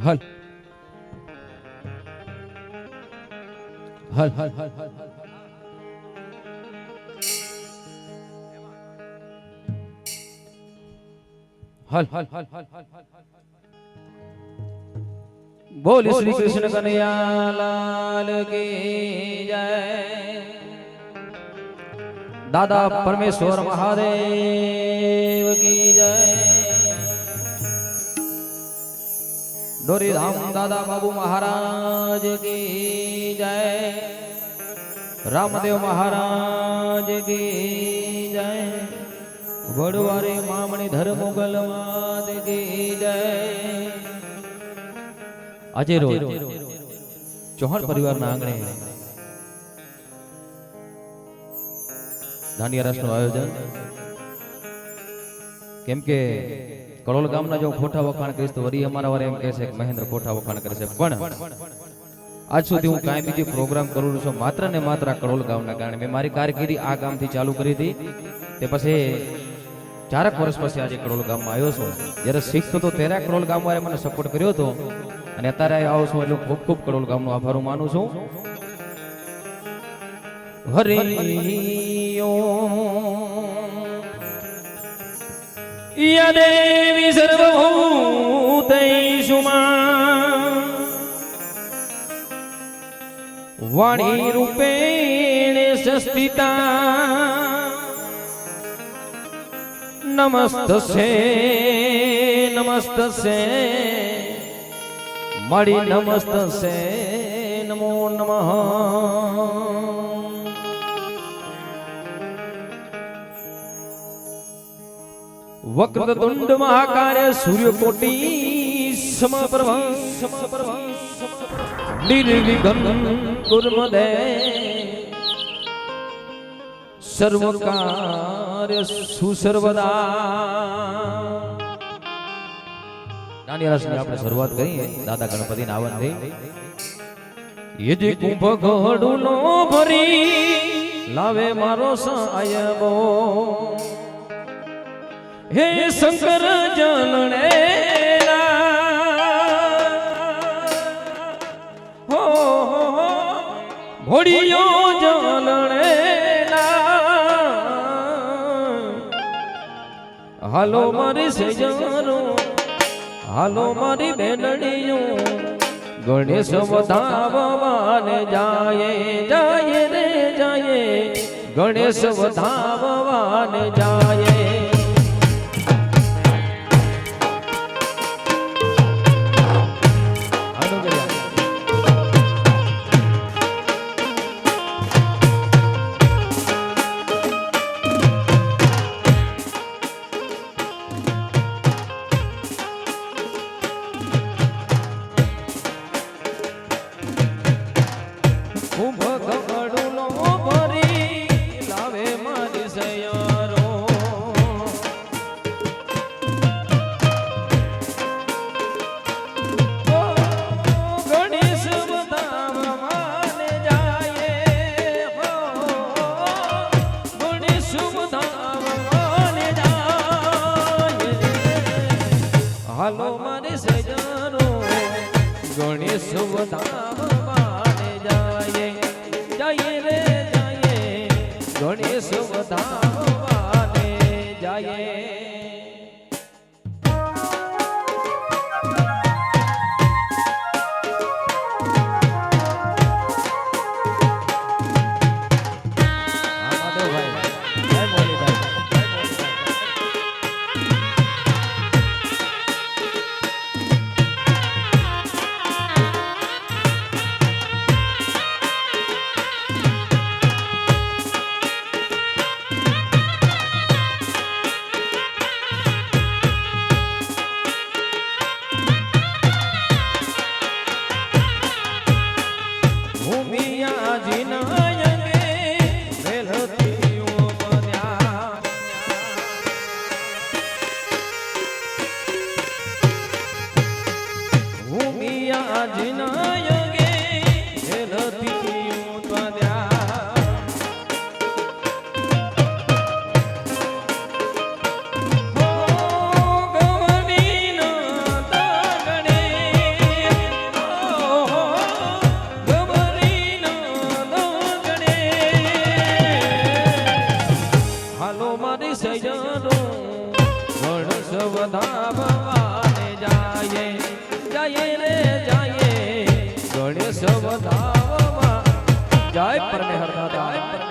હલ હલ હલ હલ હલ હલ હલ હલ બોલ શ્રી કૃષ્ણ કનૈયા લાલ કી જય દાદા પરમેશ્વર મહાદેવ કી જય ડોરીધામ દાદા બાબુ મહારાજ કી જય રામદેવ મહારાજ કી જય વડવારે મામણી ધર્મોગલ માત કી જય આજે રોજ ચૌહાણ પરિવારના આંગણે દાંડિયા રસનું આયોજન કેમ કે કડોલ ગામના જો ખોટા વખાણ કરીશ તો વરી અમારા વારે એમ કહે છે કે મહેન્દ્ર ખોટા વખાણ કરે છે, પણ આજ સુધી હું કાંઈ બીજો પ્રોગ્રામ કરું છું માત્ર ને માત્ર કડોલ ગામના કારણે. મેં મારી કારકિર્દી આ ગામથી ચાલુ કરી હતી, તે પછી 4 વર્ષ પછી આજે કડોલ ગામમાં આવ્યો છું. જ્યારે શીખતો તો ત્યારે કડોલ ગામવાળાએ મને સપોર્ટ કર્યો હતો અને અત્યારે આવું છું એટલે ખૂબ ખૂબ કડોલ ગામનો આભાર હું માનું છું. હરિયો યા દેવી સર્વભૂતેષુ વાણી રૂપેણ સંસ્થિતા નમસ્તસે નમસ્તસે મળી નમસ્તસે નમો નમઃ. વક્રતુંડ મહાકાય સૂર્યકોટી સમપ્રભા નિર્વિઘ્ન કુર્મદે સર્વકાર્ય સુસર્વદા. દાંડિયા રસની આપણે શરૂઆત કરીએ દાદા ગણપતિના આવનથી. યજે કુંભ ઘડું નો ભરી લાવે મારો સાયબો હે શંકર જનણે હો ભોળિયો જનણે હાલો મારી સેજરો હાલો મારી બેનડીઓ ગણેશ વધાવવાને જાય જાય રે જાય ગણેશ વધાવવાને જાય. હાલો મારી સજનો ગણેશ વધાવવાને જાય જાય રે જાય ગણેશ વધાવવાને જાય. વધાવવાને જાય જાય રે જાય ગણેશ વધાવવા જાય પરમેહર દાદા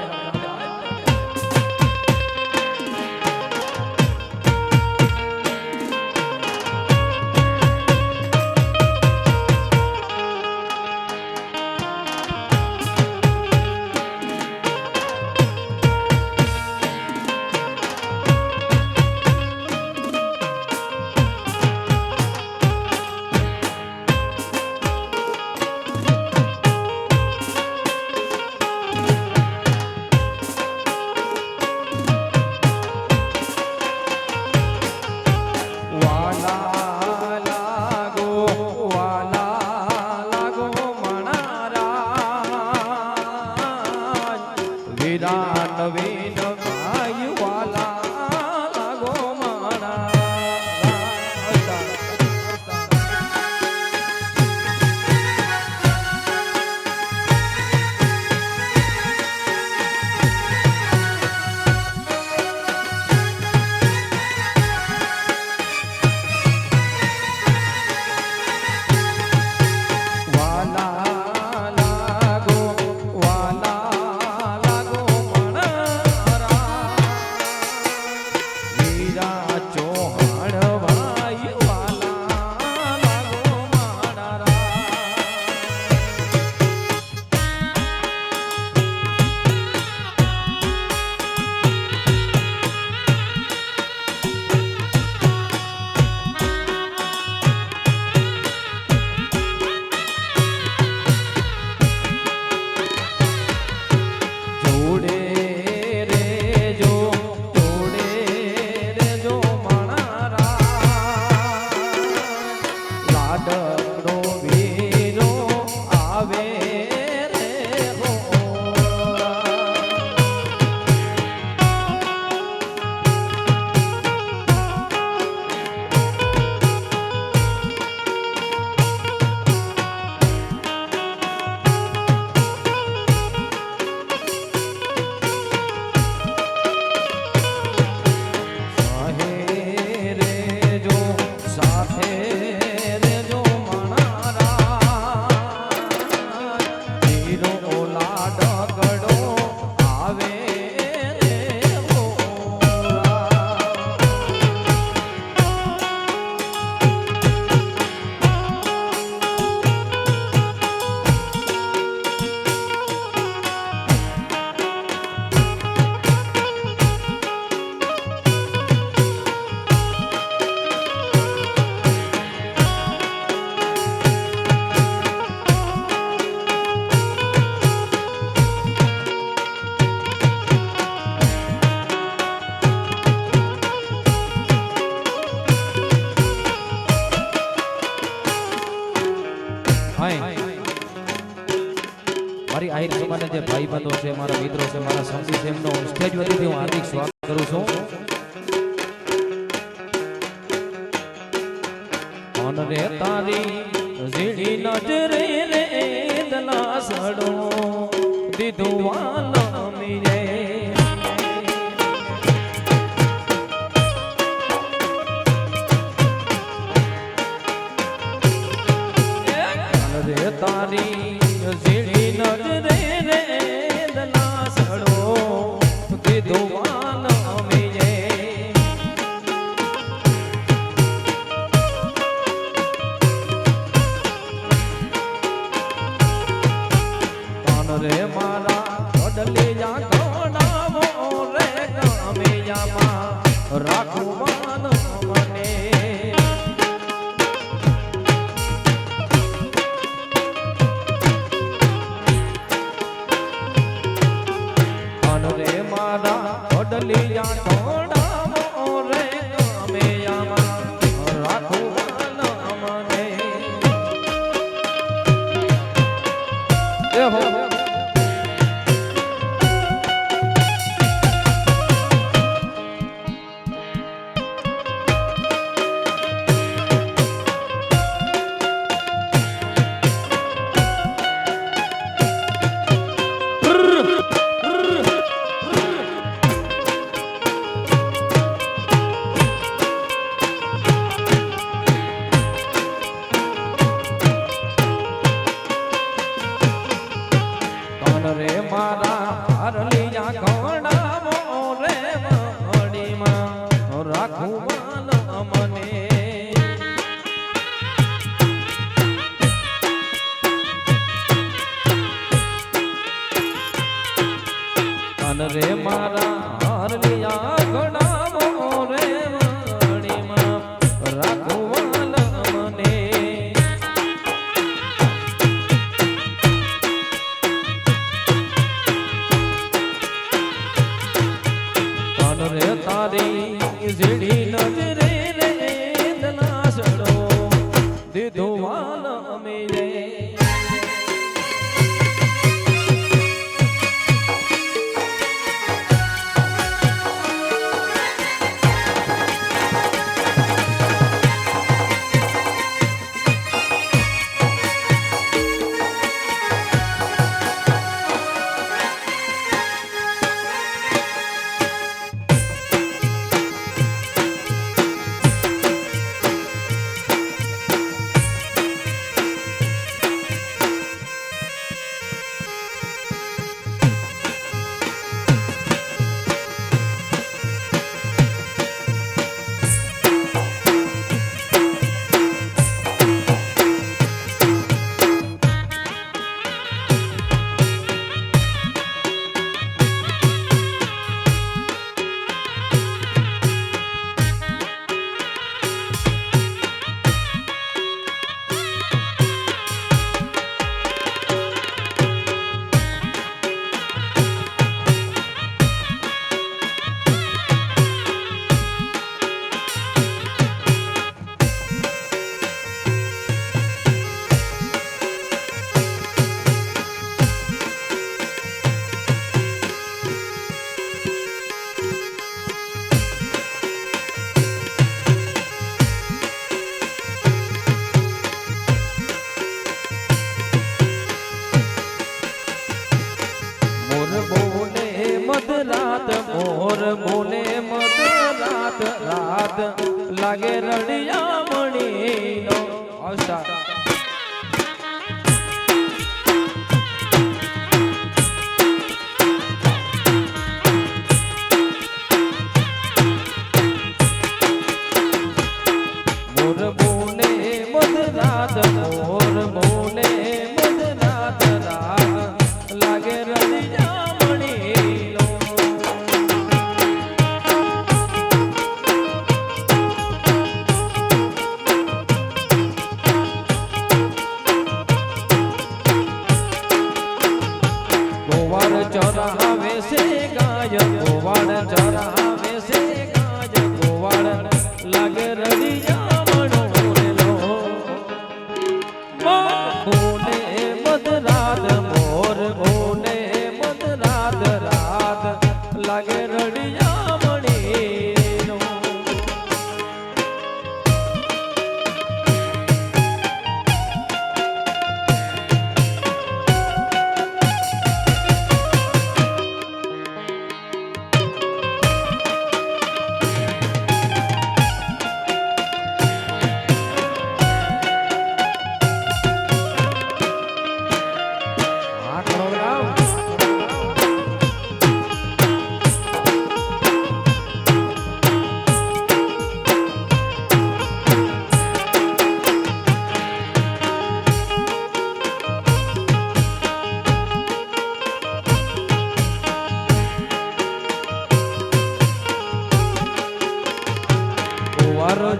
નવીન ભાઈ વાલા લાગો મારા મારી આહિર સમાજના જે ભાઈ બંધો છે મારા મિત્રો છે મારા સમજી છે એમનો સ્ટેજ વતીથી હું હાર્દિક સ્વાગત કરું છું અન રે તારી ઝીણી નજરે રે દલા સડો દીધું વાલા મીરે રે તારી ઝીણી નજરે રે દલા સડો દીધું વાલા મીરે રે મારા વડલિયા ગોડાવો રે ગામિયામાં રાખુવાન મને અન રે મારા વડલિયા ગોડાવો રે ગામિયામાં રાખુવાન મને એ હો રાખુવાલ અમને રે મારા હરલિયા ઘડાવો રે વાણીમાં રાખુવાલ મને કાન રે તારી ઝીડી નજરે રે દલાસડો દીધો વાલ અમે રે મોર બોલે મધ રાત લાગે રડિયા મણીનો અવસાદ મોર બોલે મધ રાત મોર બોલે મધ રાત લાગે રડિયા ચરાવે છે ગાય ગોવાળ ચરાવે છે ગાય ગોવાળ લાગે રડિયા મણોરેલો બોલે મધરાત મોર બોલે મધરાત રાત લાગે રડિયા મણીનો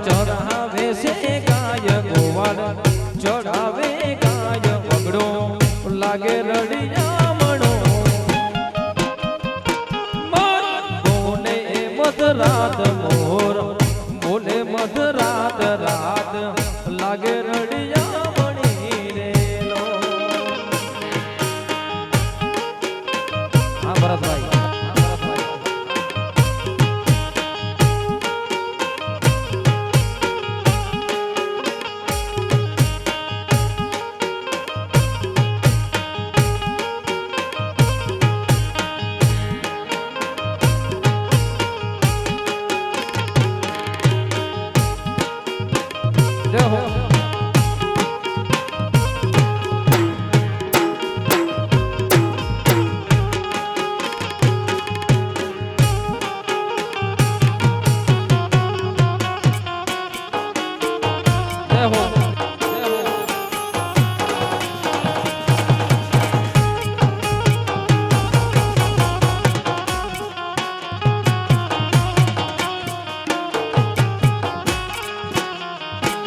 ચરાવે છે ગાય ગોવાળ ચડાવે ગાય પગડો લાગે રડિયા મણો બોલે મધરાત મોર બોલે મધરાત રાત લાગે રડિયા મણી રેલો હા ભરતભાઈ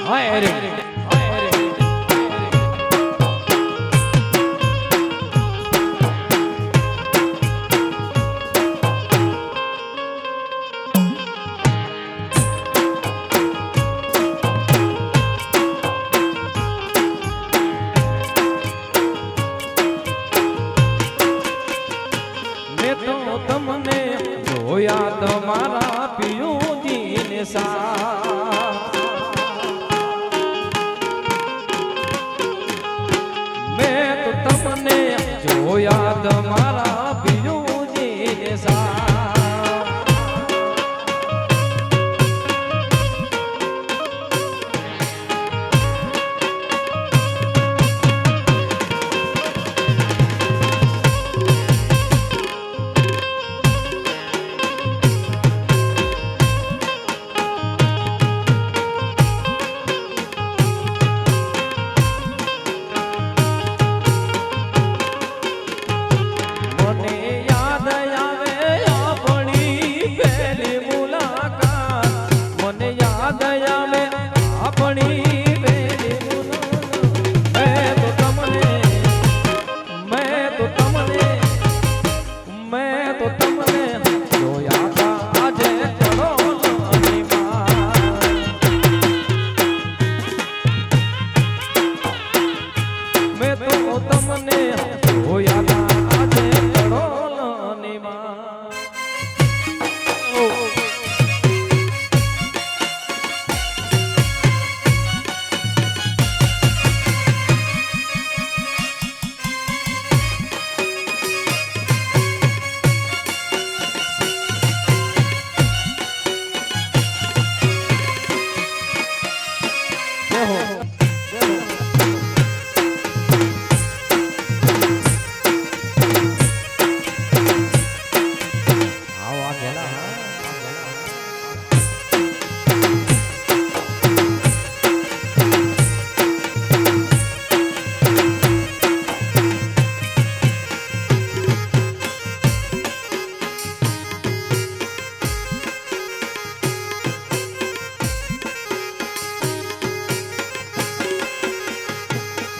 હાય રે તમને જોયા તમારા પિયુજીને મેં તો તમને જોયા તમારા પિયુજીને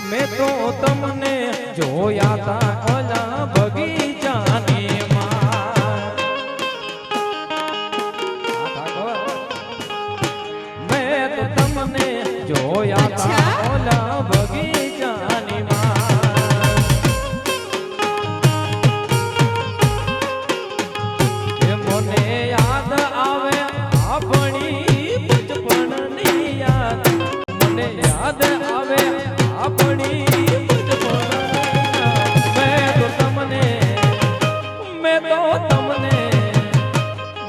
મેં તો તમને જોયા તા ઓલા બગીચાની મેં તો તમને જોયા તા ઓલા બગીચાની મને યાદ આવે આપણી બચપણની યાદ મને યાદ આવે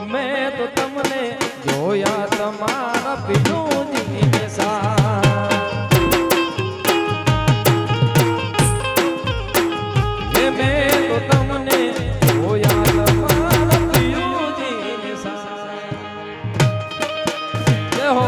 મેં તો તમને જોયા તમારા પિયુજીને મેં તો તમને જોયા તમારા પિયુજીને જય હો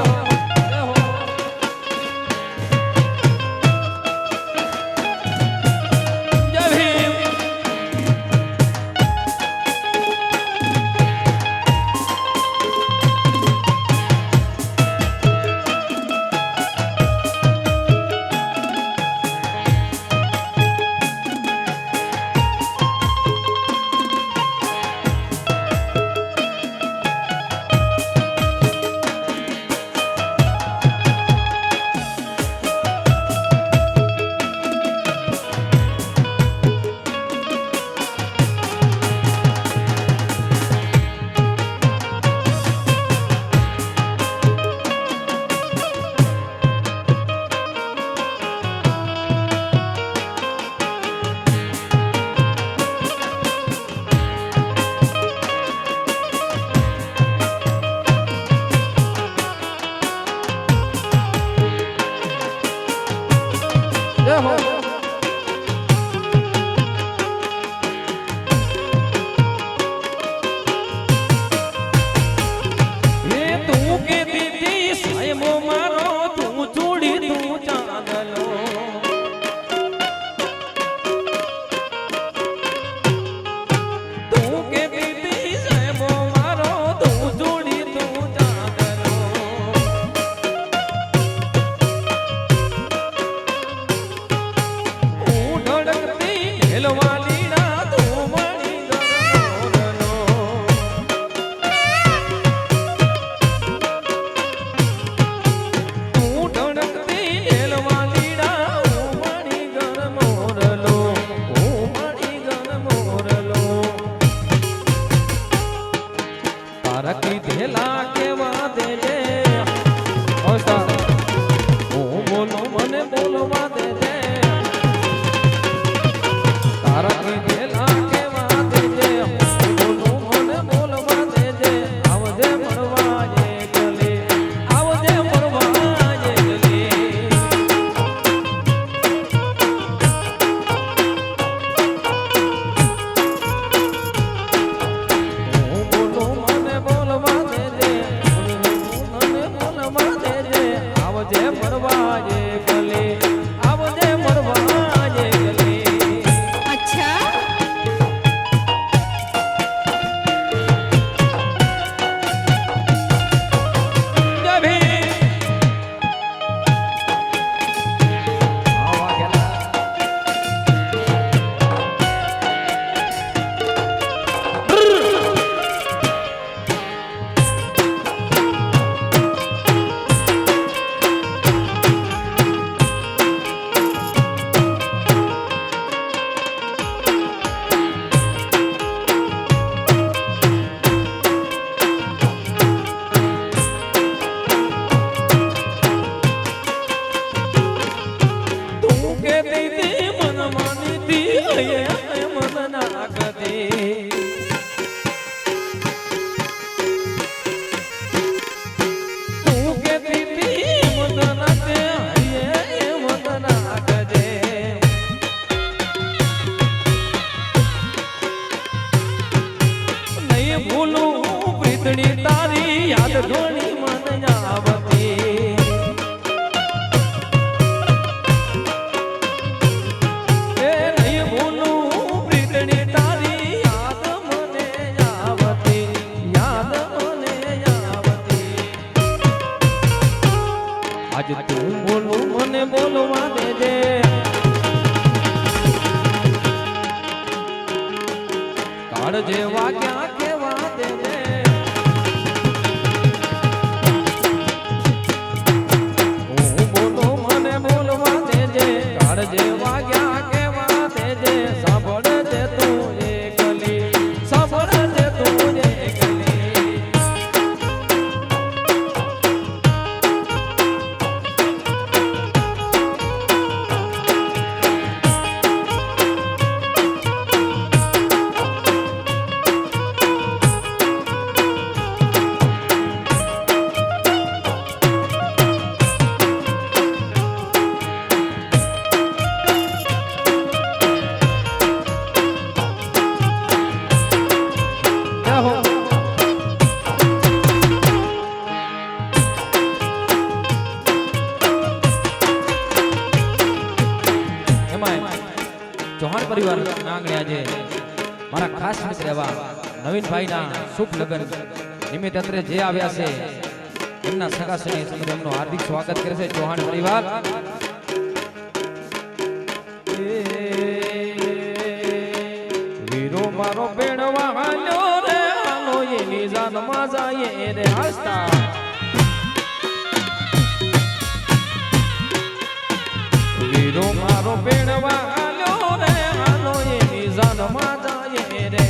મનમાં દેજે આવજે મળવા જે ગલે આવજે મળવા જે ગલે અચ્છા તારી યાદ ઘણી મન આવતી એ નહીં ભૂલું પ્રીતણી તારી યાદ મને આવતી યાદ મને આવતી આજ તું બોલું મને બોલવા દેજે કાળ જેવા ક્યાં કેવા દેજે જે વાગ્યા કેવા દેજે સાંભળ દે તું એ ગલી સાંભળ દે તું એ ગલી ચૌહાણ પરિવાર આંગણે આજે મારા ખાસ મિત્ર એવા નવીનભાઈના શુભ લગ્ન નિમિત્તે અત્રે જે આવ્યા છે એમના સગા સને સમય એમનું હાર્દિક સ્વાગત કરે છે ચૌહાણ પરિવાર વીરો મારો બેણવા હાલ્યો રે હાલો એની જાનમાં જાય રે હસતા વીરો મારો બેણવા જાનમાં જાય રે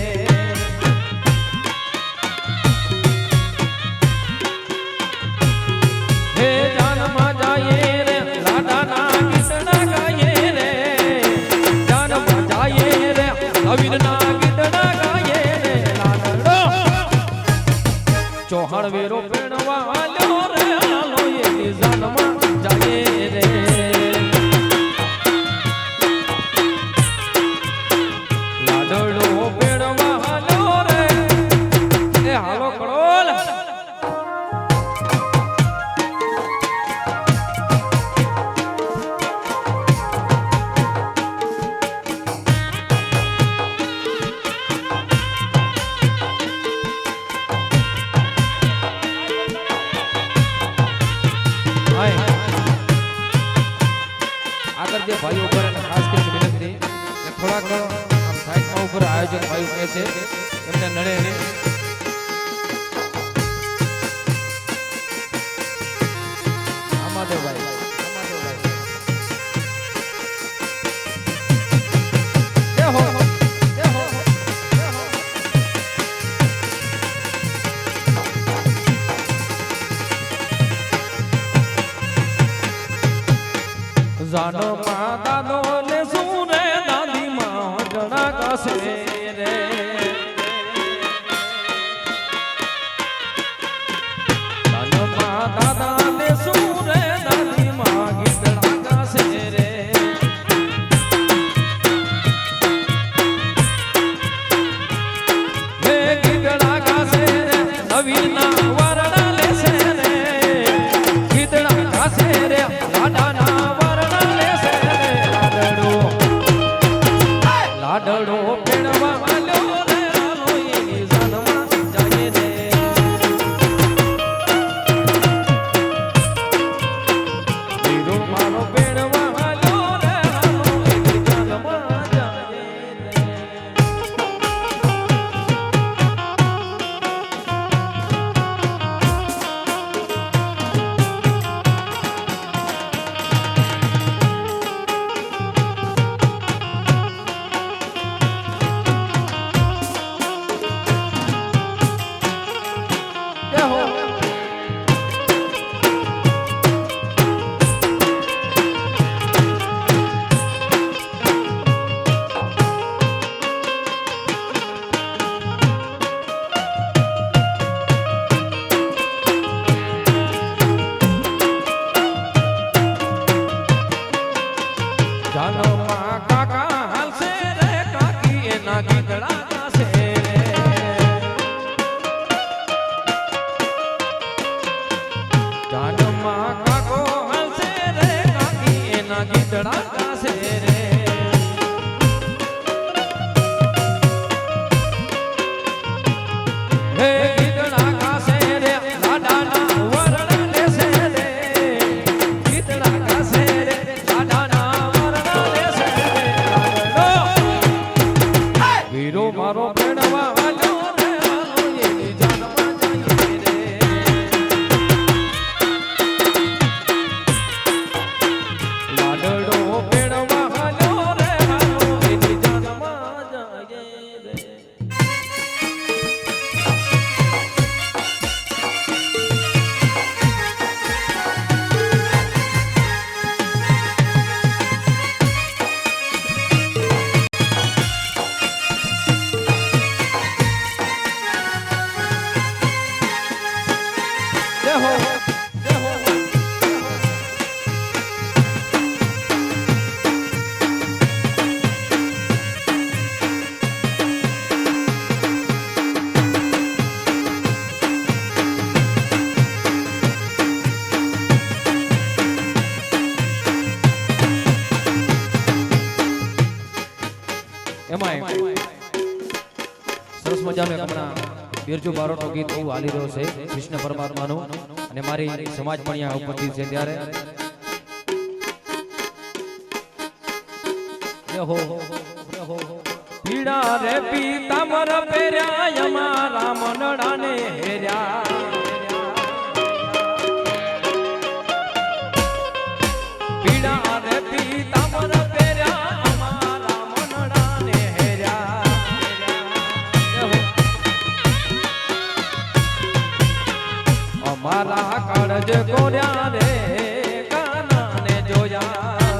હે જાનમાં જાય રે લાડાના ગીતડા ગાયે રે જાનમાં જાય રે નવીનના ગીતડા ગાયે રે લાડડો ચૌહાણ વેરો પેણવા આલ્યો રે હાલો એ જાનમાં જાય રે આગળ જે ભાઈઓ ઉપર અને ખાસ કરીને વિનંતી કે થોડાક આમ સાઈડમાં ઉપર આયોજક ભાઈઓ કહે છે એમને નડે ને આમાદેવભાઈ જય હો જય હો જાનો માં દાદો ને સુને દાદી માં જણા કસે રે જાનો માં દાદા ને સુને દાદી માં ગીતડા કસે રે હે ગીતડા કસે રે નવીના વરડા લેસે રે ગીતડા ગાશે રે હે ગીતડા ગાશે રે લાડાના વરણ લેશે રે ગીતડા ગાશે રે લાડાના વરણ લેશે રે વીરો મારો પેડવા વાલો રે વાલો એની જાનમાં જઈએ રે લાડડો પેડવા વાલો રે વાલો એની જાનમાં જઈએ રે એમાં સરસ મજાનું એક હમણાં બિરજુ બારોટનું ગીત એવું હાલી રહ્યો છે કૃષ્ણ પરમાત્માનું અને મારી સમાજ પણ અહીંયા ઉપસ્થિત છે ત્યારે પીડા રે પીતાંબર પહેર્યા અમારા મનડાને હેર્યા પીડા રે પીતાંબર મારા કાળજ કોર્યા રે કાનાને જોયા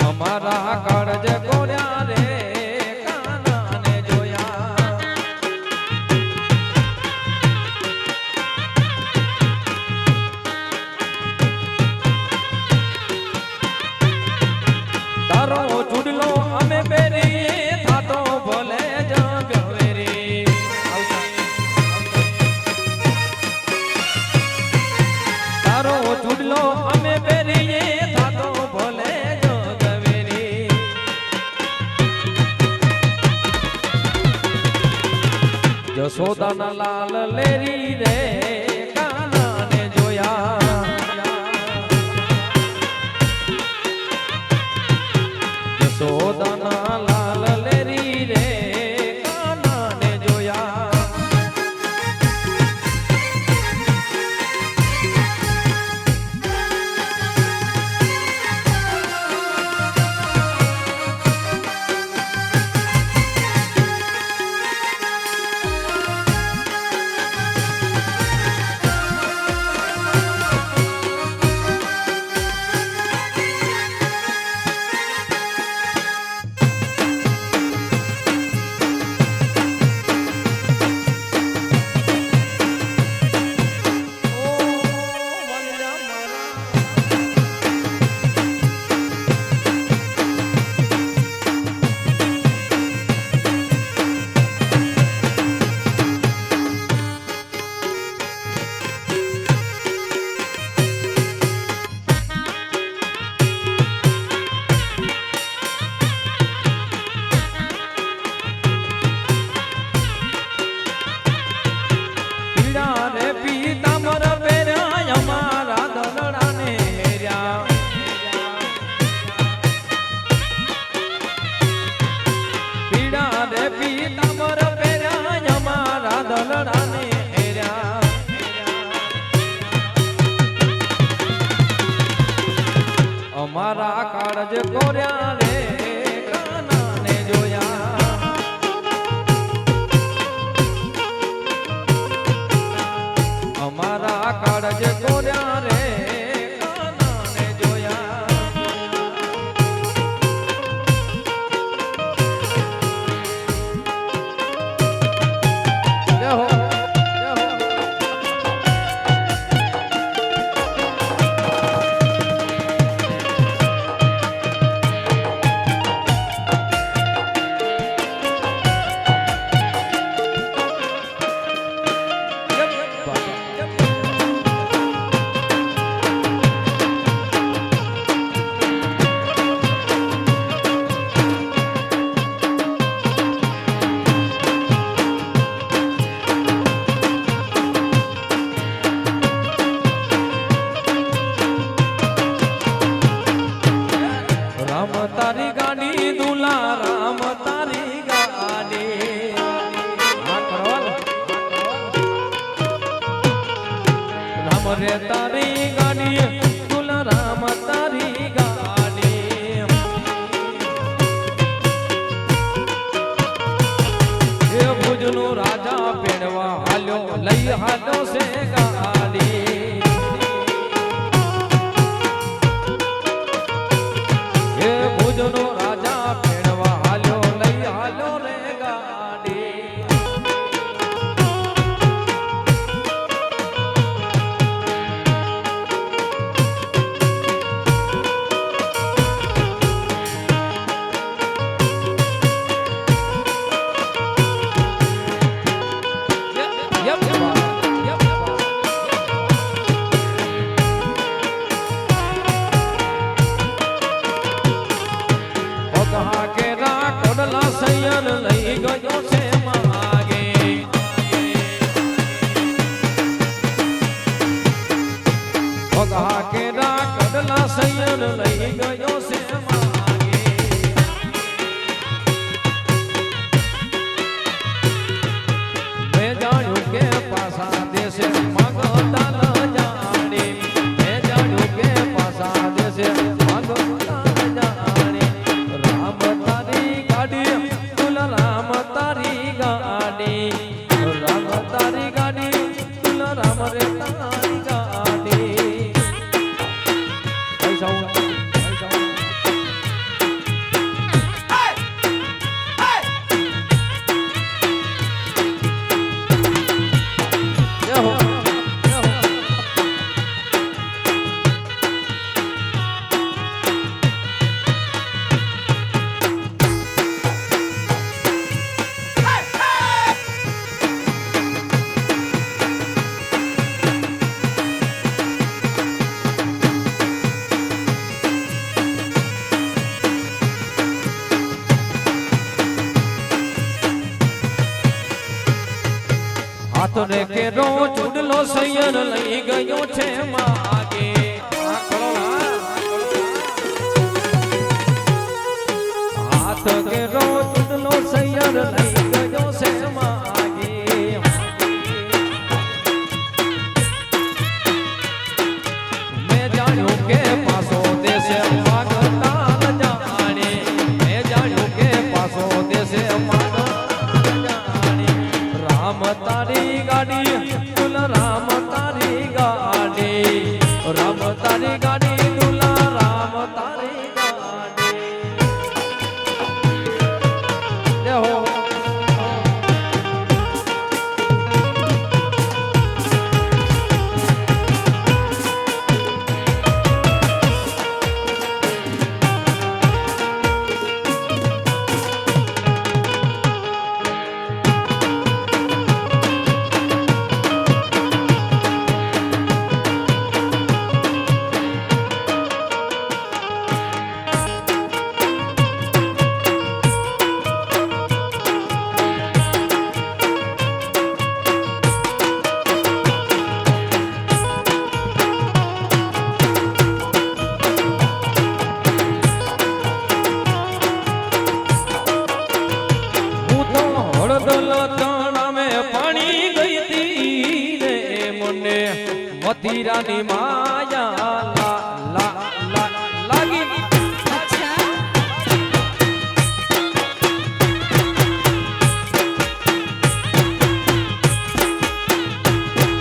અમારા કાળજ કોર્યા રે કાનાને જોયા તારો ચૂડલો અમે પહેરીએ થાતો ભલે ચૂડલો અમે પહેરીએ થાતો ભલે જોગવેરી જશોદાના લાલ લેરી રે કાનાને જોયા જશોદાના લાલ લેરી રે કાનાને જોયા અમારા કાળજ કોર્યા રે કાનાને જોયા અમારા કાળજ કોર્યા રે કાનાને જોયા જય હો જય હો રે તારી ગાડી તુલારામ તારી ગાડી એ ભુજનો રાજા પેડવા હાલ્યો લઈ હાલો છે ગાડી એ ભુજનો રાજા પેડવા હાલ્યો લઈ હાલો રે ગાડી સૈયર લઈ ગયો છે માગે ભગા કેરા કડલા સૈયર લઈ ગયો છે માગે મેં જાણ્યું કે પાછા દેશે માંગતા ન જાણે મેં જાણ્યું કે પાછા દેશે માંગતા ન જાણે રામ તારી ગાડી રામ તારી ગાડી રામ તારી ગાડી રામ રે તારી ગાડી પૈસા હાથ રે કેરો ચૂડલો સૈયર લઈ ગયો છે માગે હાથ કેરો ચૂડલો સૈયર લઈ ગયો છે માગે મેં જાણ્યું કે પાછો દેશે માગતા ન જાણે મેં જાણ્યું કે પાછો દેશે રામ તારી ગાડી તુલા રામ તારી ગાડી રામ તારી ગાડી તુલા રામ તારી ગાડી દેહો પાણી ગઈ તી રે મને મથિરાની માયા લાગી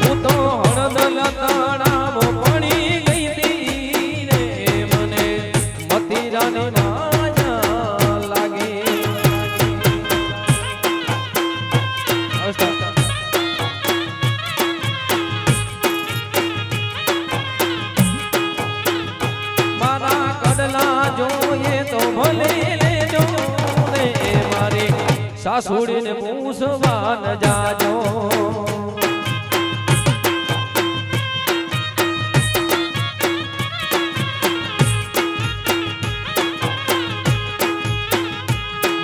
હું તો હળદલ તણાવ પાણી ગઈ તી રે મને મથિરાની માયા લાગી જોઈએ તો ભલે લેજો રે મારી સાસુડીને પૂછવા ન જાજો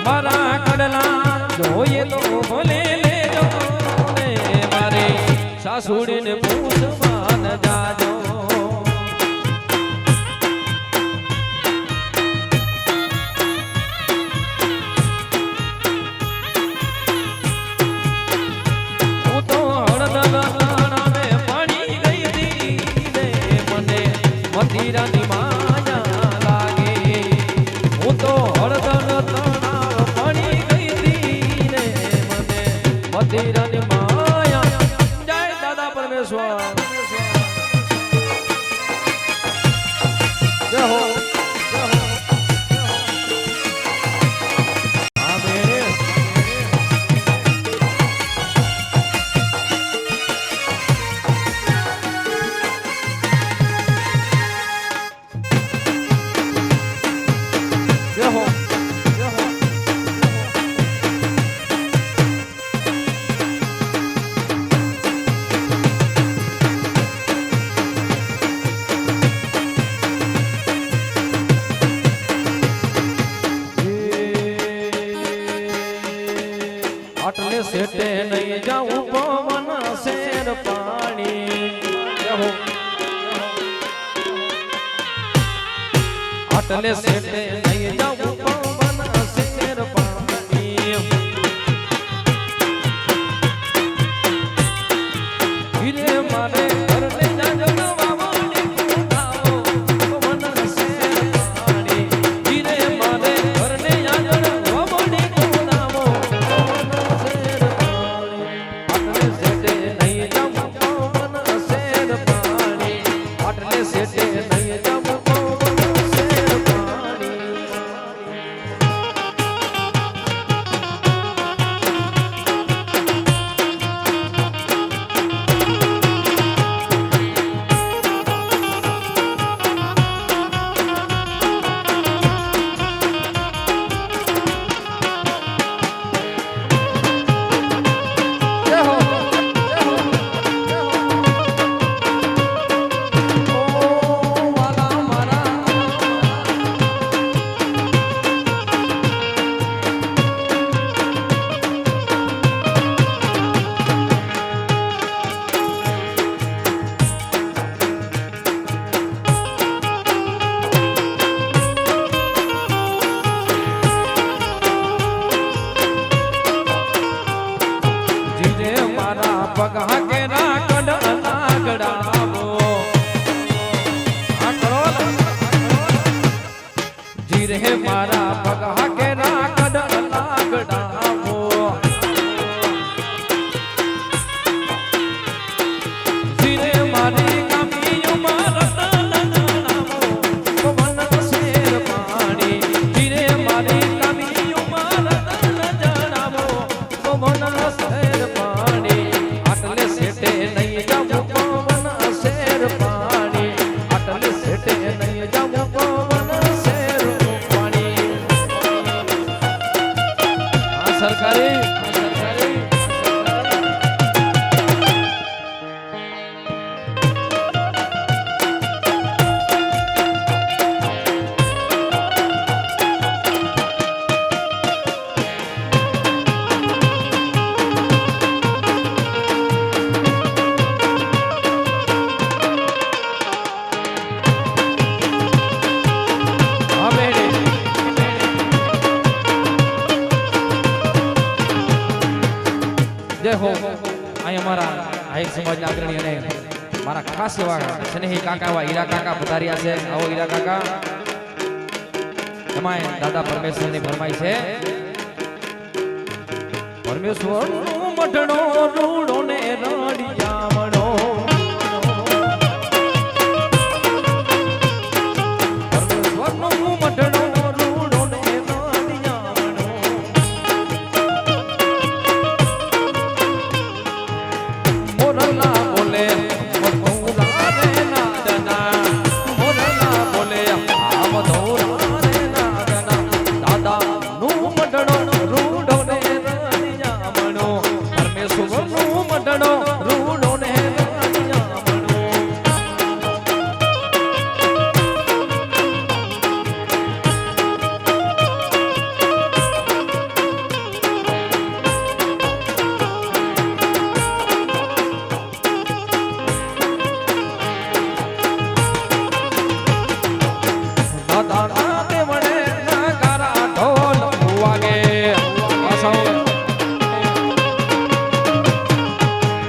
મારા કડલા જોઈએ તો ભલે લેજો રે મારી સાસુડીને પૂછવા ન જાજો પાણી ગઈ હતી પવન શેર પાણી આટલે સેટે નહીં જાઉં પવન શેર પાણી હીરે મારે ઘરને જાજો વાવણી કુંડાઓ પવન શેર પાણી હીરે મારે ઘરને જાજો વાવણી કુંડાઓ પવન શેર પાણી આટલે સેટે નહીં જાઉં પવન શેર પાણી આટલે સેટે નહીં જાઉં પગા કેરા કડલા ગડાવો જીરે મારા પગા કેરા કડલા ગડાવો જીરે મારી કામીઓ મારા નાનાવો પવન શેર પાણી જીરે મારી કામીઓ મારા નાનાવો પવન શેર પાણી આટલે સેટે નહીં જાઉં પવન શેર પાણી આટલે સેટે નહીં જાઉં પવન શેર પાણી આ સરકારી જય હો અહીં અમારા આહિર સમાજના અગ્રણી અને મારા ખાસ એવા સ્નેહી કાકા એવા હીરા કાકા પધાર્યા છે. આવો હીરા કાકા. એમાં દાદા પરમેશ્વરની ફરમાઈ છે પરમેશ્વરનું મઢણો રૂડો ને રડિયામણો પરમેશ્વરનું મઢણો રૂડો ને રડિયામણો મોરલા બોલે મધુરા રે નાદના મોરલા બોલે આ મધુરા રે નાદના દાદા નું મઢણો રૂડો ને રડિયામણો પરમેશ્વરનું મઢણો રૂડો ને રડિયામણો દાદા દેવડે નગારા ઢોલ વાગે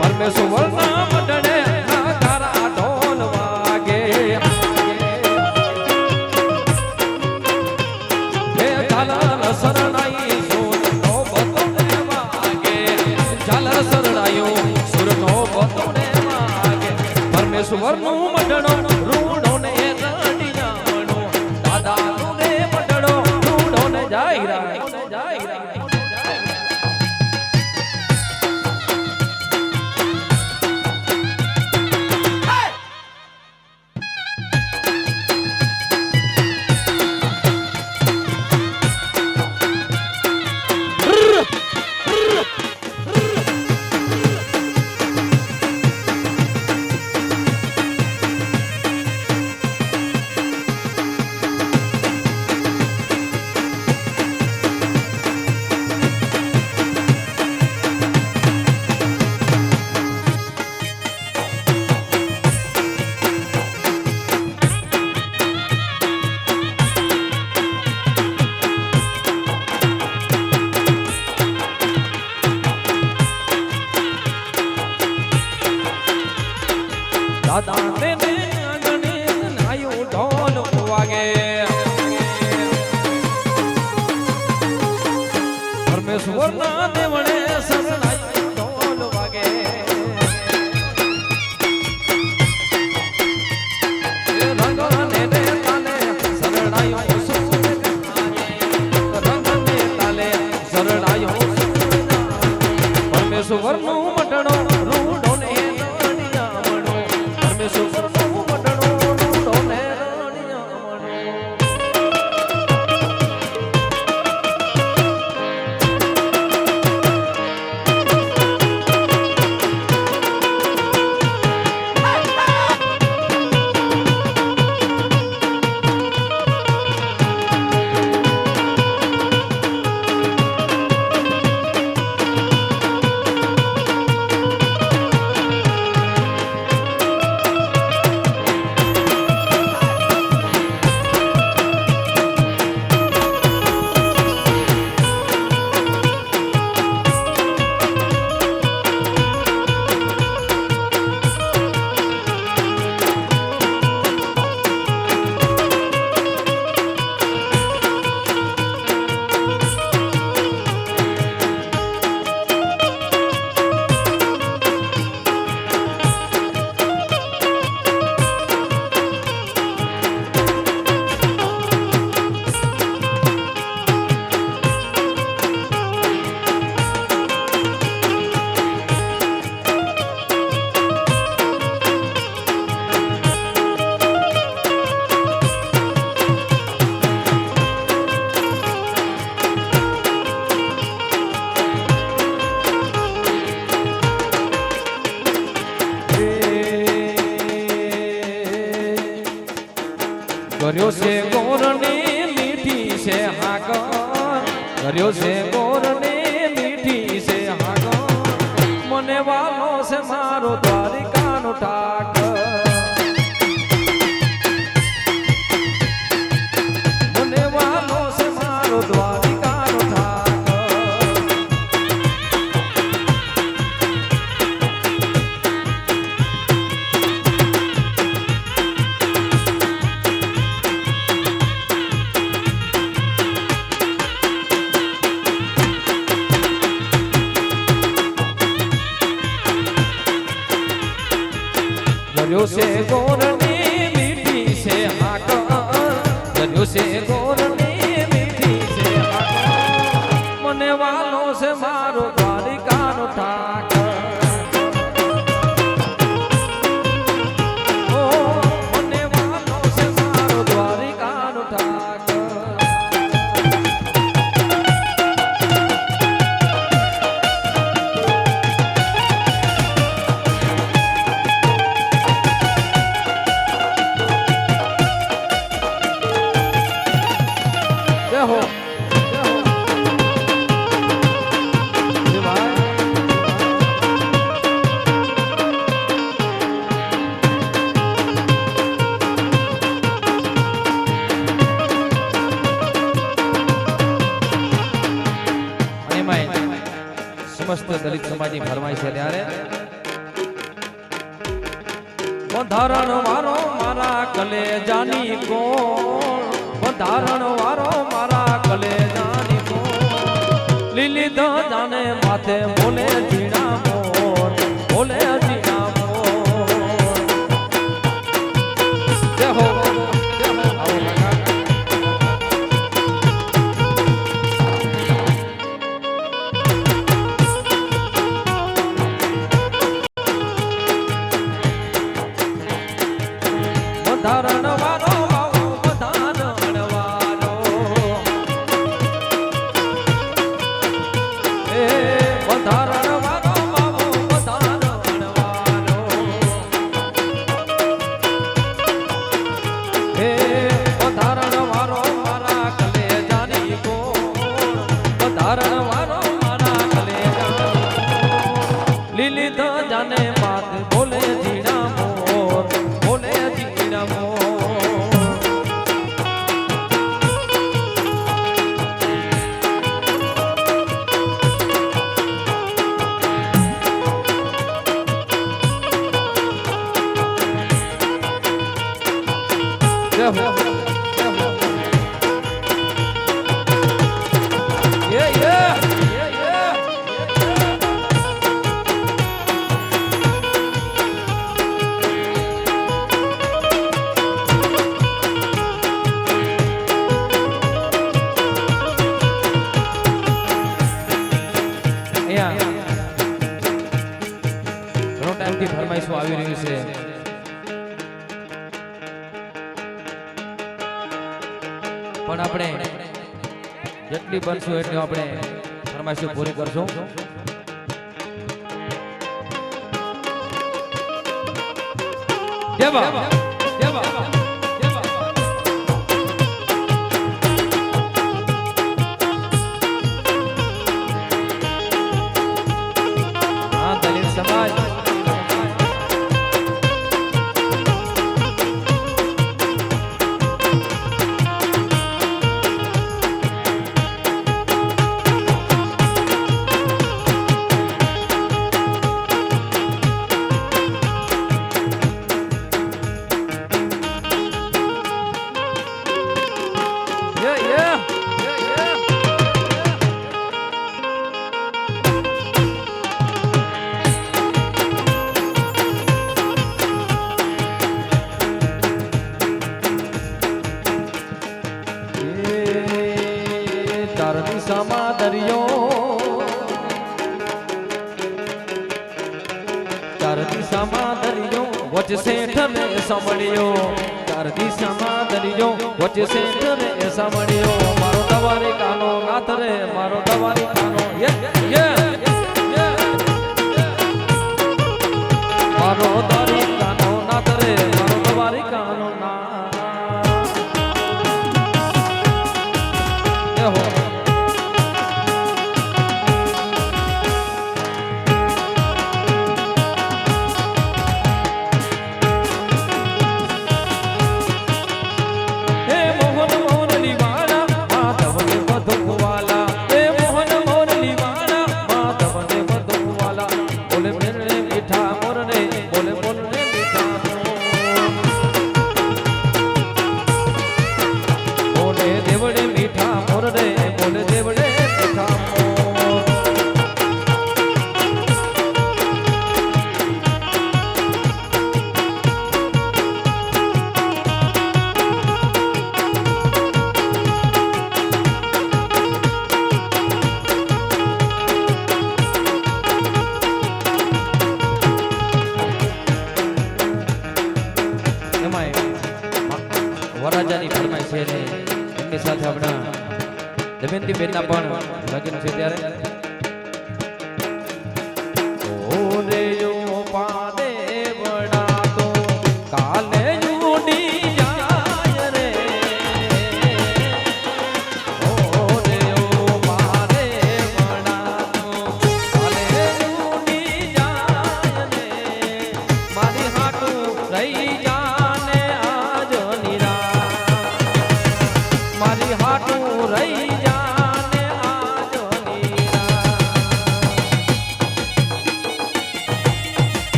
પરમેશ્વરના મઢડે નગારા ઢોલ વાગે હે ઝાલર શરણાઈ સુરનો બતોડે વાગે ઝાલર શરણાયો સુરનો બતોડે વાગે પરમેશ્વરનું મઢડો રૂડો ને રડિયામણો દાદાનું ને મઢડો રૂડો ને જાયરા દાદા તેને આંગણે નાયું ઢોલ વાગે પરમેશ્વરના દેવળે શરણાયું ઢોલ વાગે રંગને ને તાલે શરણાયું રંગને તાલે શરણાયું પરમેશ્વરનું મટણો રૂડો ને રણિયામણો પરમેશ્વરનું મટણો રૂડો ને રણિયામણો કર્યો છે ગોરની મીઠી છે હાકર કર્યો છે ગોરની મીઠી છે હાકર મને વાલો છે મારો દ્વારિકાનો ઠાકર મને વાલો છે મારો દ્વારિકાનો ઠાકર કર્યો છે ગોરની મીઠી છે હાકર કર્યો છે ગોરની મીઠી છે હાકર મને વાલો છે મારો દ્વારિકાનો ઠાકર ઓ મને વાલો છે મારો દ્વારિકાનો ઠાકર જય હો જય ભાઈ અને એમાંય સમસ્ત દલિત સમાજની ફરમાઈશ છે ત્યારે બંધારણ વારો મારા કલેજાની કોણ બંધારણ વારો મારા કલેજાની કોણ લીલી જાને માથે બોલે ઝીણા મોર બોલે ઝીણા મોર જય હો જય હો આવો કાકા બંધારણ વારો બાવો બંધારણ વારો એ બંધારણ વારો બાવો બંધારણ વારો એ બંધારણ વારો મારા કલેજાની કોણ બંધારણ વારો મારા કલેજાની કોણ લીલી જાને માત બોલે ઝીણા મોર બોલે ઝીણા મોર ઘણો ટાઈમથી ફરમાઈશો આવી રહ્યું છે. પણ આપણે જેટલી બનશું એટલી આપણે ફરમાઈશો પૂરી કરશું. દેવા દેવા સમાજ દિશામાં દરિયો ચાર દિશામાં દરિયો વચ્ચે ઠરે સાંભળ્યો ચાર દિશામાં દરિયો વચ્ચે ઠરે સાંભળ્યો મારો દવારી કાનો નાથ રે મારો દવારી કાનો મારો દવારી કાનો નાથ રે મારો દવારી કાનો નાથ હો. વરરાજાની ફરમાઈશ છે ને એમની સાથે આપણા દમયંતી બેનના પણ લગ્ન છે ત્યારે ઓરે યો પાદે વડા તો કાલે ઉડી જાય રે ઓરે યો પાદે વડા તો કાલે ઉડી જાય રે મારી હાટું રહી જાને આજ નિરા મારી હાટું રહી જાને આજ નિરા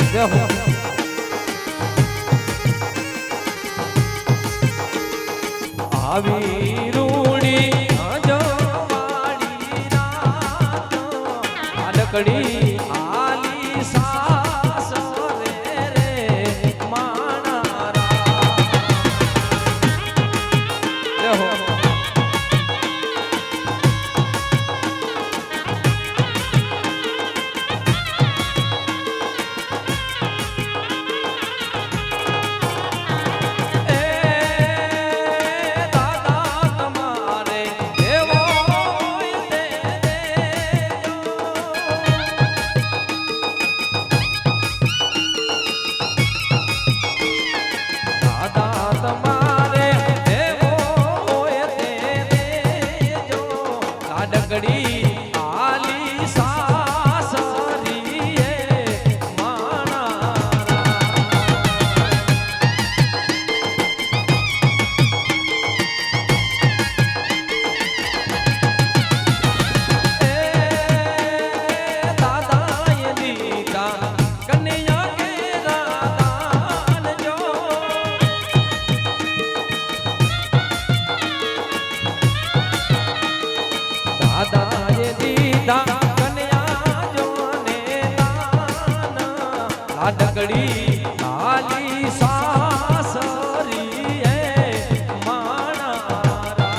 જય હો આવી રૂડી અજવાળી રાત આલકડી આલી સાસ રે માણારા જય હો લાડકડી આલી સાસરી હે માણારા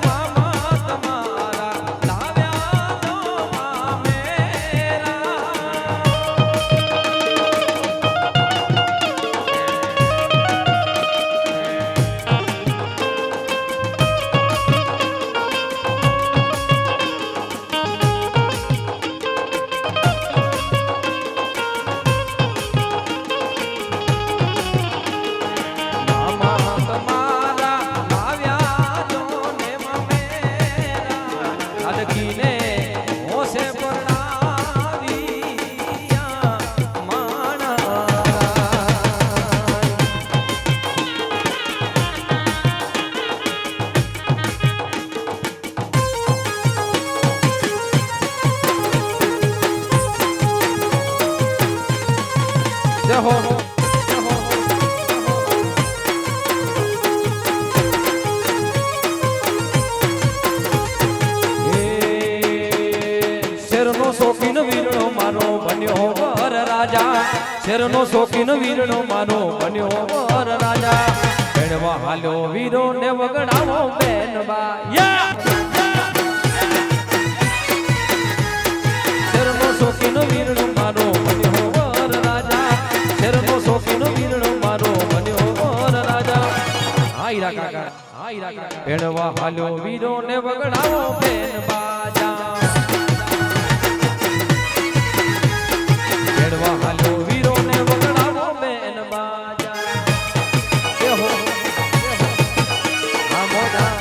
મામા તમારા લાવ્યા તો મામેરા જય હો શેરનો શોખીન વીરણો મારો બન્યો વર રાજા શેરનો શોખીન વીરણો મારો બન્યો વર રાજા ભેણવા હાલ્યો વીરો ને વગડાવો બેનબા શેરનો શોખીન વીરણો મારો બન્યો વર રાજા શેરનો શોખીન વીરણો મારો બન્યો વર રાજા હાય કાકા ભેણવા હાલ્યો વીરો ને વગડાવો બેનબા ભેણવા હાલ્યો વીરો ને વગડાવો બેનબા જય હો આ મોજા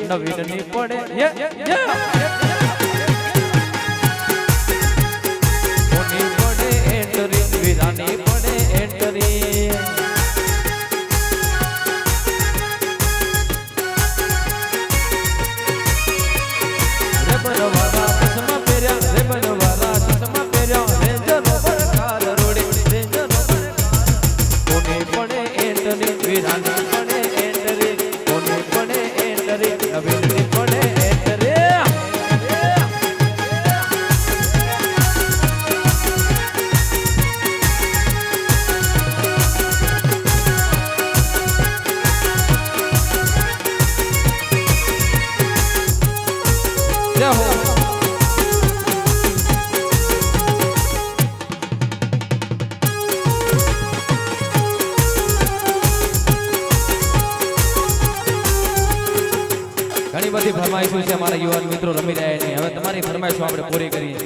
નવીન ની પડે કોની પડે એન્ટરી વીરાની પડે એન્ટરી રે બનવારા ચશ્મા પહેર્યા રે બનવારા ચશ્મા પહેર્યા રેન્જર રોવર કાર રોડી રેન્જર રોવર કોની પડે એન્ટરી વીરાની પડે એન્ટરી કોની પડે એન્ટરી નવીનની પડે એન્ટરી જય હો અમારા યુવાન મિત્રો રમી રહ્યા છે હવે તમારી ફરમાઈશો આપણે પૂરી કરીએ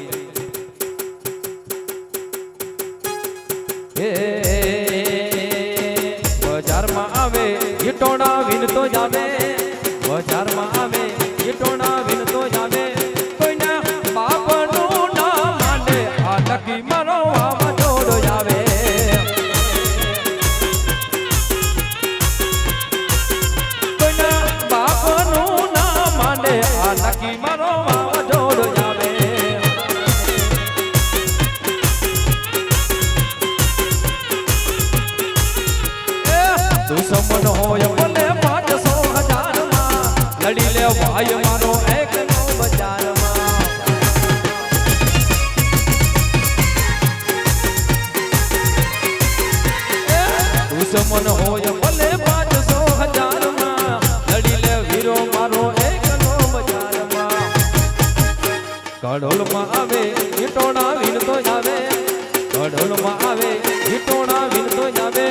બજારમાં આવે ઈટોણા વિનતો જાવે બજારમાં આવે ઈટોણા વિનતો જાવે કોઈના બાપનું ના માને આ લકી મારો વાવાઝોડો આવે કોઈના બાપનું ના માને આ લકી મારો વાવાઝોડો આવે દુશ્મન હોય ભલે 500,000 માં લડી લે ભાઈ મારો એકનો બજારમાં દુશ્મન હોય ભલે 500,000 માં લડી લે વીરો મારો એકનો બજારમાં કડોલમાં આવે ઈટોણા વિનતો જાવે કડોલમાં આવે ઈટોણા વિનતો જાવે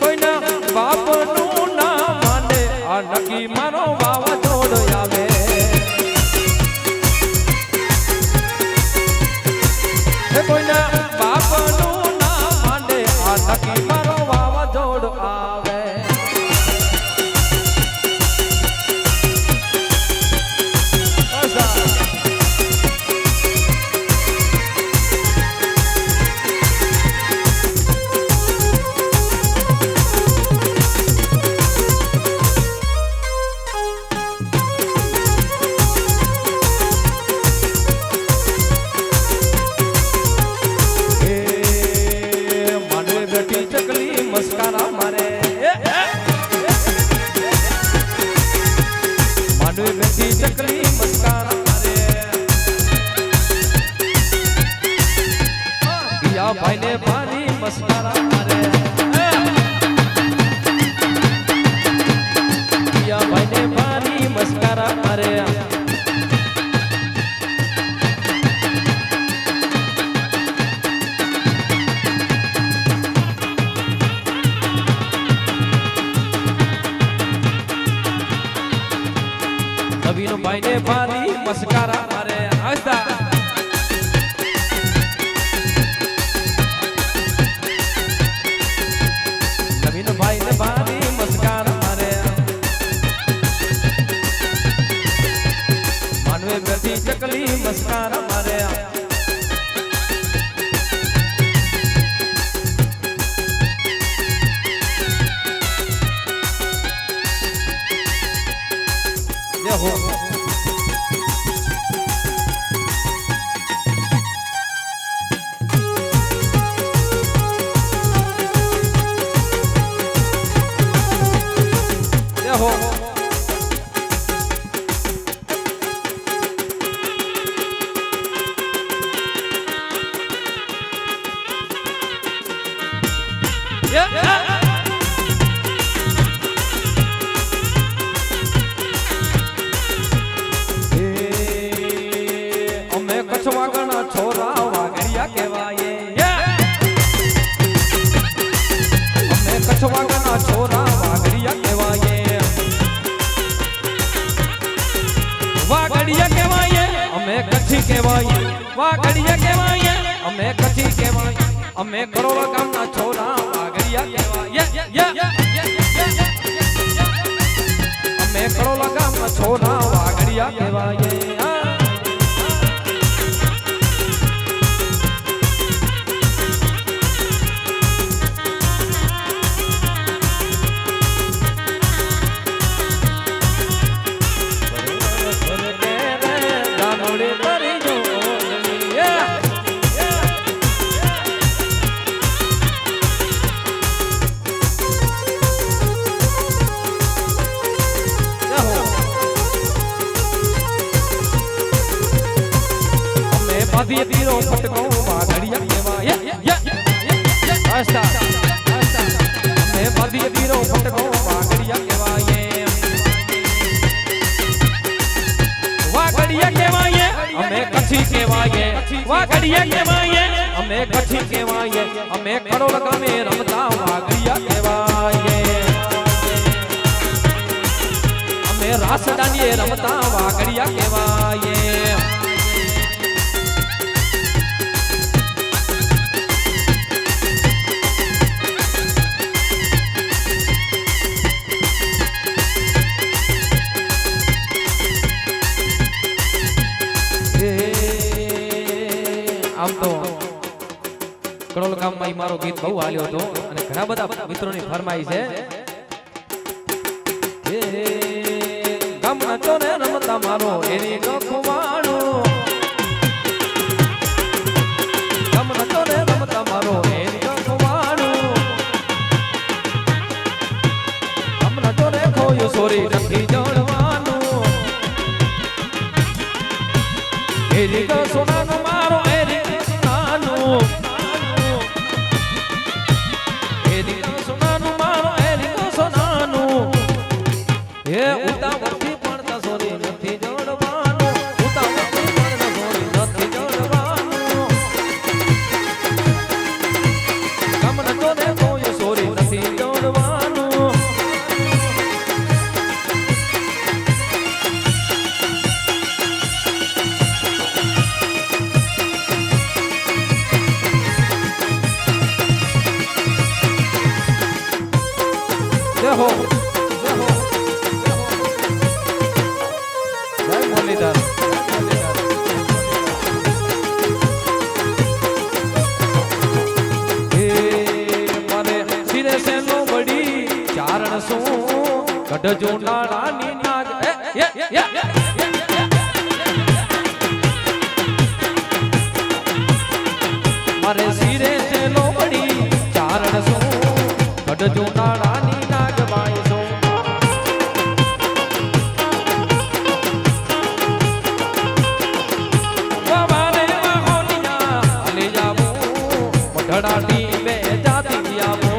કોઈના બાપનું ના માને આ નકી મારો વાવાઝોડો આવે કોઈના બાપનું ના માને આ નકી મારો વાવાઝોડો આવે મસ્કારા મારે માંડવે બેઠી ચકલી મસ્કારા મારે પિયા ભાઈ ને પાણી મસ્કારા મારે પિયા ભાઈ ને પાણી મસ્કારા મારે નવીનો ભાઈ ને ભારી મસ્કારા મારે હસતા નવીનો ભાઈ ને ભારી મસ્કારા મારે માનવે બેઠી ચકલી મસ્કારા મારે હો કચ્છવાગણા છોરા વાગડિયા કહેવાય અમે કચ્છવાગણા છોરા વાગડિયા કહેવાય વાગડિયા કહેવાય અમે કચ્છી કહેવાય વાગડિયા કહેવાય અમે કચ્છી કહેવાય અમે કરોડા ગામના છોરા વાગડિયા કહેવાય અમે કરોડા ગામના છોરા વાગડિયા કહેવાય બાધી તીરો ફટકો વાગડિયા કહેવાય આસ્તા આસ્તા મે બાધી તીરો ફટકો વાગડિયા કહેવાય વાગડિયા કહેવાય અમે કચ્છી કહેવાય વાગડિયા કહેવાય અમે કચ્છી કહેવાય અમે કરોડ ગામે રમતા વાગડિયા કહેવાય અમે રાસડાની રમતા વાઘડિયા કહેવાય આમ તો કડોલ ગામમાં ઈ મારો ગીત બહુ હાલ્યો હતો અને ઘણા બધા મિત્રોની ફરમાઈ છે ગામના ચોરે રમતા મારો એની ગખવાણો ગામના ચોરે રમતા મારો એની ગખવાણો ગામના ચોરે ખોયો સોરી નથી જણવાનું એની સોનાનો મારો એની ઉતાવળથી પણ સોરી નથી જોડવાનું ઉતાવળથી પણ સોરી નથી જોડવાનું ગમન ચોરે કોઈ સોરી નથી જોડવાનું દેહો કઢજો નાળાની નાગ મારે સિરે છે લોબડી ચારણ સો કઢજો નાળાની નાગ બાઈ સો બાબારે વાહોનિયા આલે જાવો મઢડાની બે જાતી આવો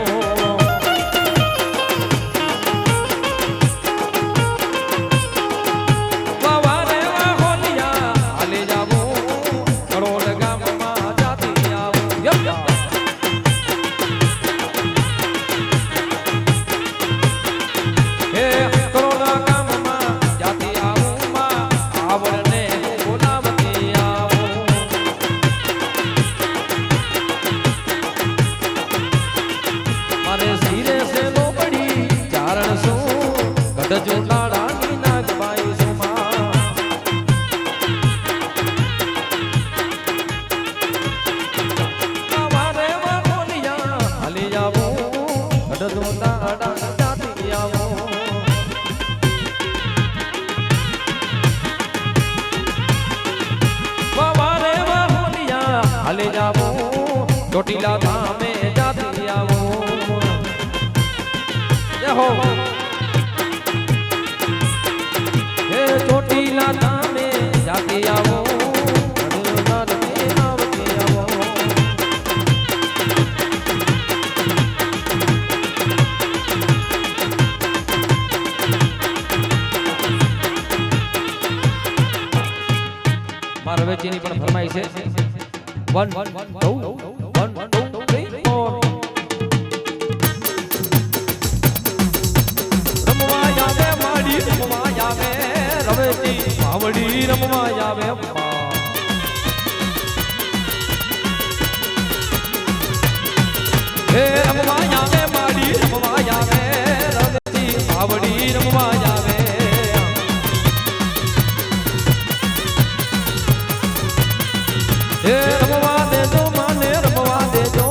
કઢજો નાળાની નાગ બાઈ સુમા મારે વાહોનિયા હાલી જાવો કઢજો નાળા જાતી આવો મારે વાહોનિયા હાલી જાવો ચોટીલા ધામે જાતી આવો જય હો ચોટીલા ધામે જાતી આવો મારા વેચીની પણ ફરમાઈ છે 1 2 3 4 રમવા આવે માડી રમવા આવે રવેતી પાવડી રમવા આવે હે રમવા આવે માડી રમવા આવે રવેતી પાવડી રમવા આવે હે રમવા દેજો માને રમવા દેજો